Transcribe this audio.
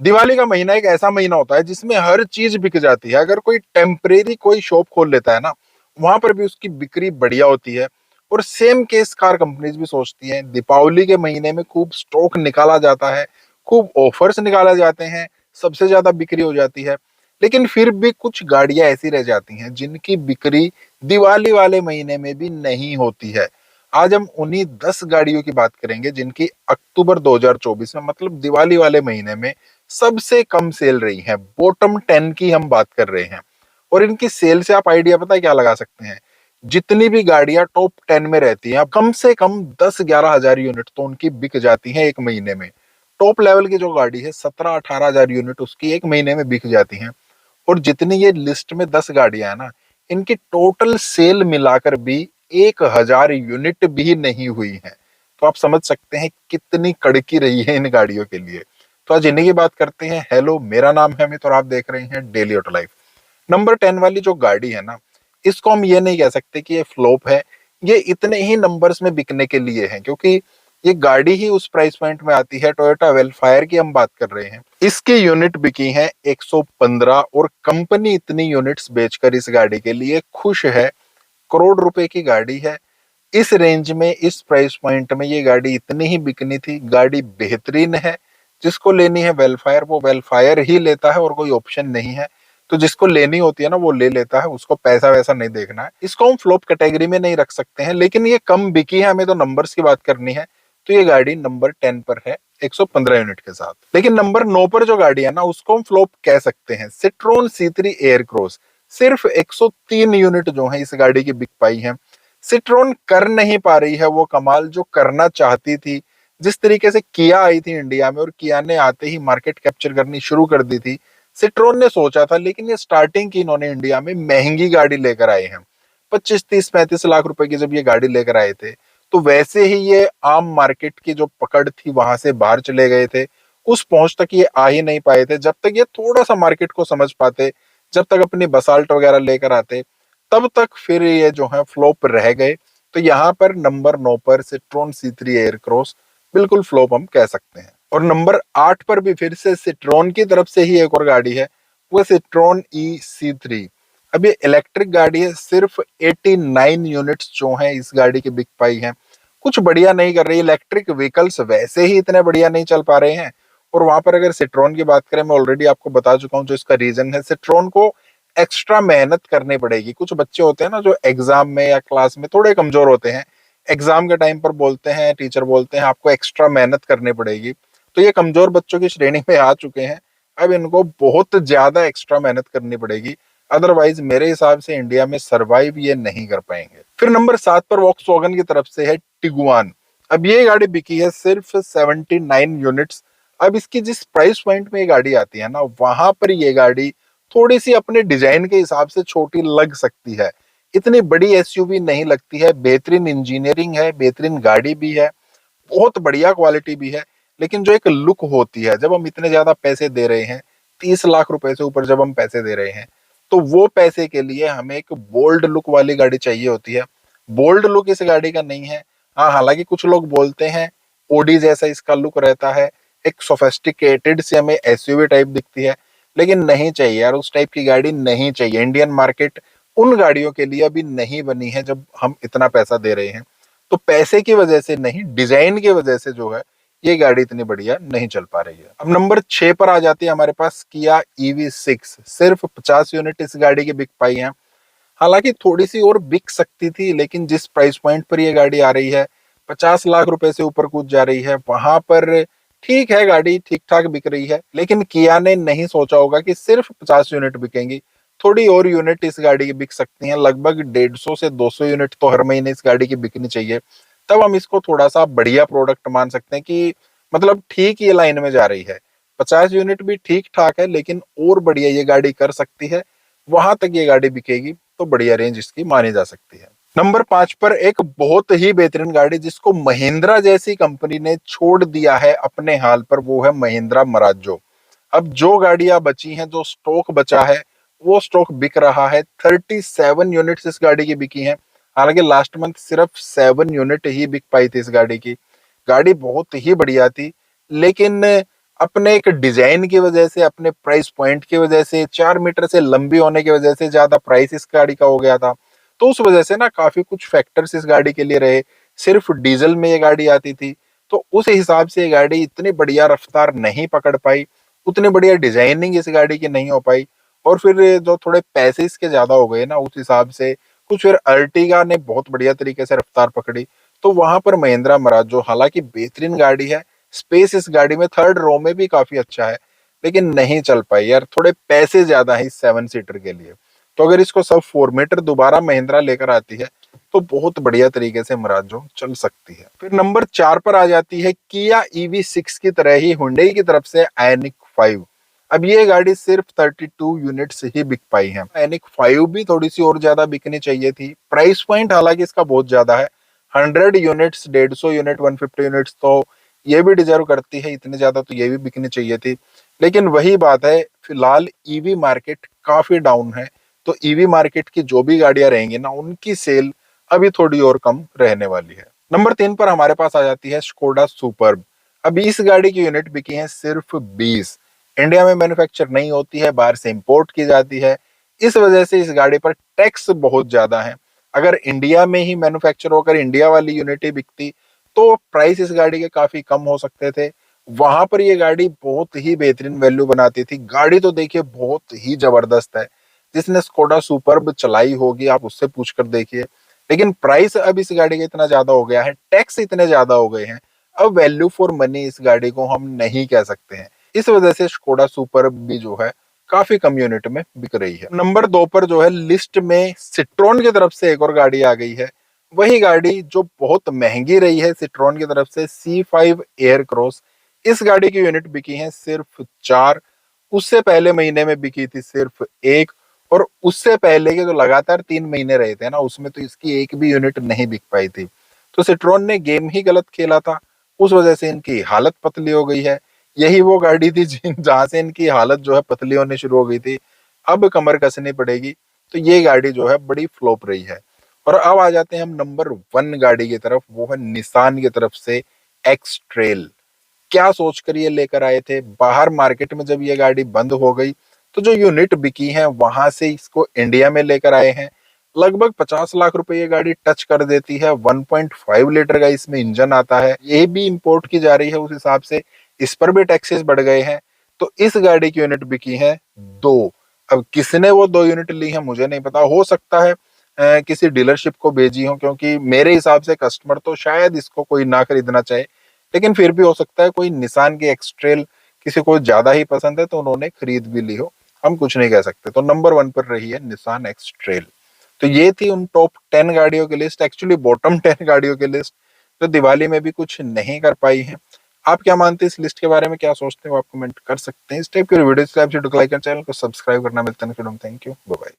दिवाली का महीना एक ऐसा महीना होता है जिसमें हर चीज बिक जाती है। अगर कोई टेम्परेरी कोई शॉप खोल लेता है ना, वहां पर भी उसकी बिक्री बढ़िया होती है। और सेम केस कार कंपनीज भी सोचती हैं, दीपावली के महीने में खूब स्टॉक निकाला जाता है, खूब ऑफर्स निकाले जाते हैं, सबसे ज्यादा बिक्री हो जाती है। लेकिन फिर भी कुछ गाड़ियां ऐसी रह जाती हैं जिनकी बिक्री दिवाली वाले महीने में भी नहीं होती है। आज हम उन्हीं 10 गाड़ियों की बात करेंगे जिनकी अक्टूबर 2024 में, मतलब दिवाली वाले महीने में, सबसे कम सेल रही है। बॉटम 10 की हम बात कर रहे हैं। और इनकी सेल से आप आइडिया पता है क्या लगा सकते हैं? जितनी भी गाड़ियां टॉप 10 में रहती हैं, कम से कम 10-11 हजार यूनिट तो उनकी बिक जाती हैं एक महीने में। टॉप लेवल की जो गाड़ी है, 17-18 हजार यूनिट उसकी एक महीने में बिक जाती हैं। और जितनी ये लिस्ट में 10 गाड़ियां हैं ना, इनकी टोटल सेल मिलाकर भी 1 हजार यूनिट भी नहीं हुई है। तो आप समझ सकते हैं कितनी कड़की रही है इन गाड़ियों के लिए। तो आज इन्हीं की बात करते हैं। हेलो, मेरा नाम है अमित और आप देख रहे हैं डेली ऑटो लाइफ। नंबर 10 वाली जो गाड़ी है ना, इसको हम ये नहीं कह सकते कि ये फ्लॉप है। ये इतने ही नंबर्स में बिकने के लिए है क्योंकि ये गाड़ी ही उस प्राइस पॉइंट में आती है। टोयोटा वेलफायर की हम बात कर रहे हैं, इसकी यूनिट बिकी है 115 और कंपनी इतनी यूनिट्स बेचकर इस गाड़ी के लिए खुश है। करोड़ रुपए की गाड़ी है। इस रेंज में, इस प्राइस पॉइंट में ये गाड़ी इतनी ही बिकनी थी। गाड़ी बेहतरीन है। जिसको लेनी है वेलफायर, वो वेलफायर ही लेता है और कोई ऑप्शन नहीं है। तो जिसको लेनी होती है ना, वो ले लेता है, उसको पैसा वैसा नहीं देखना है। इसको हम फ्लॉप कैटेगरी में नहीं रख सकते हैं, लेकिन ये कम बिकी है, हमें तो नंबर्स की बात करनी है। तो ये गाड़ी नंबर 10 पर है 115 यूनिट के साथ। लेकिन नंबर 9 पर जो गाड़ी है ना, उसको हम फ्लॉप कह सकते हैं, सिट्रोन C3 एयर क्रॉस। सिर्फ 103 यूनिट जो है इस गाड़ी की बिक पाई है। सिट्रोन कर नहीं पा रही है वो कमाल जो करना चाहती थी। जिस तरीके से किया आई थी इंडिया में और किया ने आते ही मार्केट कैप्चर करनी शुरू कर दी थी, सिट्रोन ने सोचा था। लेकिन ये स्टार्टिंग की इन्होंने इंडिया में महंगी गाड़ी लेकर आए हैं। 25-30-35 लाख रुपए की जब ये गाड़ी लेकर आए थे, तो वैसे ही ये आम मार्केट की जो पकड़ थी वहां से बाहर चले गए थे। उस पहुंच तक ये आ ही नहीं पाए थे। जब तक ये थोड़ा सा मार्केट को समझ पाते, जब तक अपनी बसाल्ट वगैरह लेकर आते, तब तक फिर ये जो है फ्लॉप रह गए। तो यहाँ पर नंबर 9 पर सिट्रोन C3 एयर क्रॉस बिल्कुल फ्लॉप हम कह सकते हैं। और नंबर 8 पर भी फिर से सिट्रोन की तरफ से ही एक और गाड़ी है, वो सिट्रोन EC3। अब ये इलेक्ट्रिक गाड़ी है। सिर्फ 89 यूनिट्स जो है इस गाड़ी की बिक पाई है। कुछ बढ़िया नहीं कर रही। इलेक्ट्रिक व्हीकल्स वैसे ही इतने बढ़िया नहीं चल पा रहे हैं। और वहां पर अगर सिट्रोन की बात करें, मैं ऑलरेडी आपको बता चुका हूं जो इसका रीजन है। सिट्रोन को एक्स्ट्रा मेहनत करनी पड़ेगी। कुछ बच्चे होते हैं ना जो एग्जाम में या क्लास में थोड़े कमजोर होते हैं, एग्जाम के टाइम पर बोलते हैं, टीचर बोलते हैं आपको एक्स्ट्रा मेहनत करनी पड़ेगी। तो ये कमजोर बच्चों की श्रेणी में आ चुके हैं। अब इनको बहुत ज्यादा एक्स्ट्रा मेहनत करनी पड़ेगी। अदरवाइज मेरे हिसाब से इंडिया में सरवाइव ये नहीं कर पाएंगे। फिर नंबर 7 पर वॉक्सवैगन की तरफ से है टिगुआन। अब ये गाड़ी बिकी है सिर्फ 79 यूनिट्स। अब इसकी जिस प्राइस पॉइंट में ये गाड़ी आती है ना, वहां पर ये गाड़ी थोड़ी सी अपने डिजाइन के हिसाब से छोटी लग सकती है। इतनी बड़ी एसयूवी नहीं लगती है। बेहतरीन इंजीनियरिंग है, बेहतरीन गाड़ी भी है, बहुत बढ़िया क्वालिटी भी है। लेकिन जो एक लुक होती है, जब हम इतने ज्यादा पैसे दे रहे हैं, 30 लाख रुपए से ऊपर जब हम पैसे दे रहे हैं, तो वो पैसे के लिए हमें एक बोल्ड लुक वाली गाड़ी चाहिए होती है। बोल्ड लुक इस गाड़ी का नहीं है। हाँ, हालांकि कुछ लोग बोलते हैं ओडी जैसा इसका लुक रहता है, एक सोफेस्टिकेटेड से हमें एसयूवी टाइप दिखती है। लेकिन नहीं चाहिए यार, उस टाइप की गाड़ी नहीं चाहिए। इंडियन मार्केट उन गाड़ियों के लिए अभी नहीं बनी है जब हम इतना पैसा दे रहे हैं। तो पैसे की वजह से नहीं, डिजाइन की वजह से जो है ये गाड़ी इतनी बढ़िया नहीं चल पा रही है। अब नंबर 6 पर आ जाती है हमारे पास किया EV6। सिर्फ 50 यूनिट इस गाड़ी की बिक पाई है। हालांकि थोड़ी सी और बिक सकती थी, लेकिन जिस प्राइस पॉइंट पर ये गाड़ी आ रही है, 50 लाख रुपए से ऊपर कूद जा रही है, वहां पर ठीक है, गाड़ी ठीक ठाक बिक रही है। लेकिन किया ने नहीं सोचा होगा कि सिर्फ 50 यूनिट बिकेंगी। थोड़ी और यूनिट इस गाड़ी की बिक सकती हैं। लगभग 150 से 200 यूनिट तो हर महीने इस गाड़ी की बिकनी चाहिए। तब हम इसको थोड़ा सा बढ़िया प्रोडक्ट मान सकते हैं कि मतलब ठीक ये लाइन में जा रही है। 50 यूनिट भी ठीक ठाक है, लेकिन और बढ़िया ये गाड़ी कर सकती है। वहां तक ये गाड़ी बिकेगी तो बढ़िया रेंज इसकी मानी जा सकती है। नंबर 5 पर एक बहुत ही बेहतरीन गाड़ी जिसको महिंद्रा जैसी कंपनी ने छोड़ दिया है अपने हाल पर, वो है महिंद्रा मराजो। अब जो गाड़ियां बची हैं, जो स्टॉक बचा है, वो स्टॉक बिक रहा है। 37 यूनिट्स इस गाड़ी की बिकी हैं। हालांकि लास्ट मंथ सिर्फ 7 यूनिट ही बिक पाई थी इस गाड़ी की। गाड़ी बहुत ही बढ़िया थी, लेकिन अपने एक डिजाइन की वजह से, अपने प्राइस पॉइंट की वजह से, 4 मीटर से लंबी होने की वजह से ज्यादा प्राइस इस गाड़ी का हो गया था। तो उस वजह से ना काफी कुछ फैक्टर्स इस गाड़ी के लिए रहे। सिर्फ डीजल में ये गाड़ी आती थी, तो उस हिसाब से ये गाड़ी इतनी बढ़िया रफ्तार नहीं पकड़ पाई, उतनी बढ़िया डिजाइनिंग इस गाड़ी की नहीं हो पाई। और फिर जो थोड़े पैसे इसके ज्यादा हो गए ना, उस हिसाब से कुछ फिर अर्टिगा ने बहुत बढ़िया तरीके से रफ्तार पकड़ी। तो वहां पर महिंद्रा मराजो, हालांकि बेहतरीन गाड़ी है, स्पेस इस गाड़ी में थर्ड रो में भी काफी अच्छा है, लेकिन नहीं चल पाई यार, थोड़े पैसे ज्यादा है इस 7 सीटर के लिए। तो अगर इसको सब फॉर्मेटर दोबारा महिंद्रा लेकर आती है तो बहुत बढ़िया तरीके से मराजो चल सकती है। फिर नंबर 4 पर आ जाती है किया EV6 की तरह ही हुंडई की तरफ से आयनिक 5। अब ये गाड़ी सिर्फ 32 यूनिट्स ही बिक पाई है। आयनिक 5 भी थोड़ी सी और ज्यादा बिकनी चाहिए थी। प्राइस पॉइंट हालांकि इसका बहुत ज्यादा है, 100 यूनिट्स, 150 यूनिट, 150 यूनिट्स, तो ये भी डिजर्व करती है, इतने ज्यादा तो ये भी बिकनी चाहिए थी। लेकिन वही बात है, फिलहाल ईवी मार्केट काफी डाउन है, तो ईवी मार्केट की जो भी गाड़ियां रहेंगी ना, उनकी सेल अभी थोड़ी और कम रहने वाली है। नंबर 3 पर हमारे पास आ जाती है स्कोडा सुपर्ब। अब इस गाड़ी की यूनिट बिकी है सिर्फ 20। इंडिया में मैन्युफैक्चर नहीं होती है, बाहर से इंपोर्ट की जाती है। इस वजह से इस गाड़ी पर टैक्स बहुत ज्यादा है। अगर इंडिया में ही मैन्युफैक्चर होकर इंडिया वाली यूनिट ही बिकती तो प्राइस इस गाड़ी के काफी कम हो सकते थे। वहां पर ये गाड़ी बहुत ही बेहतरीन वैल्यू बनाती थी। गाड़ी तो देखिए बहुत ही जबरदस्त है, जिसने स्कोडा सुपर्ब चलाई होगी आप उससे पूछ कर देखिए। लेकिन प्राइस अब इस गाड़ी का इतना ज्यादा हो गया है, टैक्स इतने ज्यादा हो गए हैं, अब वैल्यू फॉर मनी इस गाड़ी को हम नहीं कह सकते हैं। इस वजह से स्कोडा सुपर्ब भी जो है काफी कम यूनिट में बिक रही है। नंबर 2 पर जो है लिस्ट में सिट्रोन की तरफ से एक और गाड़ी आ गई है। वही गाड़ी जो बहुत महंगी रही है सिट्रोन की तरफ से, C5 एयर क्रॉस। इस गाड़ी की यूनिट बिकी है सिर्फ 4। उससे पहले महीने में बिकी थी सिर्फ 1। और उससे पहले के जो लगातार 3 महीने रहे थे ना, उसमें तो इसकी एक भी यूनिट नहीं बिक पाई थी। तो सिट्रोन ने गेम ही गलत खेला था, उस वजह से इनकी हालत पतली हो गई है। यही वो गाड़ी थी जिन जहां से इनकी हालत जो है पतली होनी शुरू हो गई थी। अब कमर कसनी पड़ेगी। तो ये गाड़ी जो है बड़ी फ्लॉप रही है। और अब आ जाते हैं हम नंबर 1 गाड़ी की तरफ, वो है निसान की तरफ से एक्स ट्रेल। क्या सोचकर ये लेकर आए थे, बाहर मार्केट में जब ये गाड़ी बंद हो गई तो जो यूनिट बिकी है वहां से इसको इंडिया में लेकर आए हैं। लगभग 50 लाख रुपए ये गाड़ी टच कर देती है। 1.5 लीटर का इसमें इंजन आता है, ये भी इंपोर्ट की जा रही है, उस हिसाब से इस पर भी टैक्सेस बढ़ गए हैं। तो इस गाड़ी की यूनिट बिकी है 2। अब किसने वो 2 यूनिट ली है मुझे नहीं पता, हो सकता है किसी डीलरशिप को भेजी हो, क्योंकि मेरे हिसाब से कस्टमर तो शायद इसको कोई ना खरीदना चाहे। लेकिन फिर भी हो सकता है कोई निसान की एक्सट्रेल किसी को ज्यादा ही पसंद है तो उन्होंने खरीद भी ली हो, हम कुछ नहीं कह सकते। तो नंबर 1 पर रही है निसान एक्सट्रेल। तो ये थी उन टॉप 10 गाड़ियों की लिस्ट, एक्चुअली बॉटम 10 गाड़ियों की लिस्ट, जो दिवाली में भी कुछ नहीं कर पाई है। आप क्या मानते हैं इस लिस्ट के बारे में, क्या सोचते हैं, वो आप कमेंट कर सकते हैं। इस टाइप की वीडियो लाइक चैनल को सब्सक्राइब करना। मिलते हैं फिर हम, थैंक यू, बाय बाय।